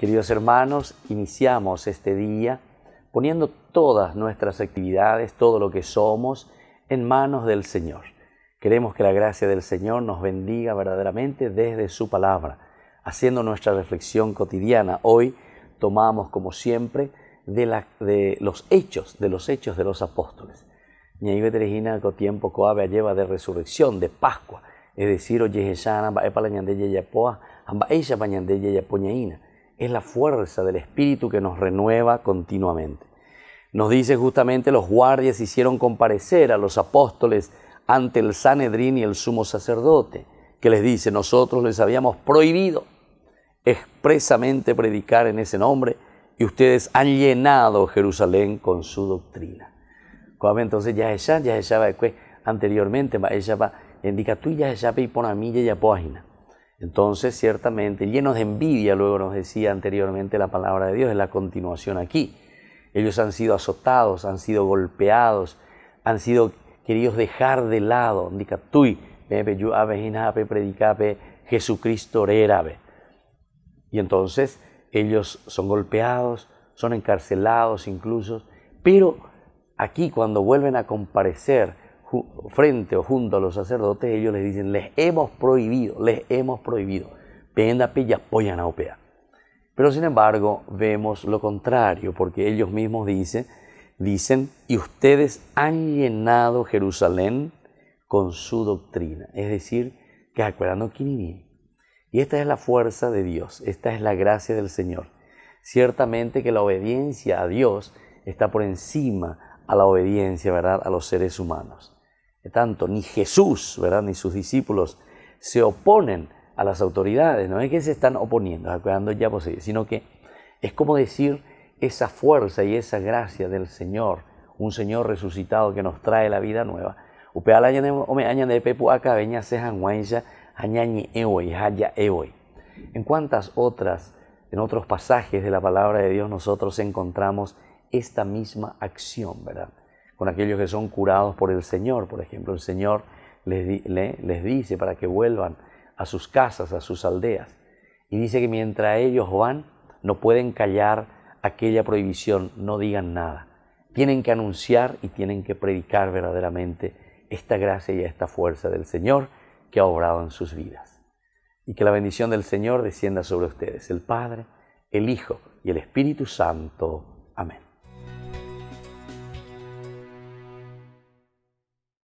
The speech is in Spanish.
Queridos hermanos, iniciamos este día poniendo todas nuestras actividades, todo lo que somos, en manos del Señor. Queremos que la gracia del Señor nos bendiga verdaderamente desde su palabra, haciendo nuestra reflexión cotidiana. Hoy tomamos, como siempre, de los hechos de los apóstoles. Ñaive Teresina con tiempo coabe lleva de resurrección, de Pascua, es decir, oyeheshana va para ñande yeyapoa, amba ella bañande yeyapoñaína. Es la fuerza del Espíritu que nos renueva continuamente. Nos dice justamente, los guardias hicieron comparecer a los apóstoles ante el Sanedrín y el sumo sacerdote, que les dice: nosotros les habíamos prohibido expresamente predicar en ese nombre y ustedes han llenado Jerusalén con su doctrina. Entonces ya va anteriormente, ella va indica tú ya y pon a mí ya página. Entonces, ciertamente, llenos de envidia, luego nos decía anteriormente la palabra de Dios, es la continuación aquí. Ellos han sido azotados, han sido golpeados, han sido queridos dejar de lado. Indica tú predicape Jesucristo erabe. Y entonces ellos son golpeados, son encarcelados incluso, pero aquí cuando vuelven a comparecer frente o junto a los sacerdotes, ellos les dicen: les hemos prohibido. Pero sin embargo vemos lo contrario, porque ellos mismos dicen, y ustedes han llenado Jerusalén con su doctrina. Es decir, que acuerdan Kinini. Y esta es la fuerza de Dios, esta es la gracia del Señor. Ciertamente que la obediencia a Dios está por encima a la obediencia, ¿verdad?, a los seres humanos. Tanto ni Jesús, ¿verdad?, ni sus discípulos se oponen a las autoridades. No es que se están oponiendo, sino que es como decir esa fuerza y esa gracia del Señor, un Señor resucitado que nos trae la vida nueva. En otros pasajes de la palabra de Dios nosotros encontramos esta misma acción, ¿verdad?, con aquellos que son curados por el Señor. Por ejemplo, el Señor les dice para que vuelvan a sus casas, a sus aldeas. Y dice que mientras ellos van, no pueden callar aquella prohibición, no digan nada. Tienen que anunciar y tienen que predicar verdaderamente esta gracia y esta fuerza del Señor que ha obrado en sus vidas. Y que la bendición del Señor descienda sobre ustedes, el Padre, el Hijo y el Espíritu Santo.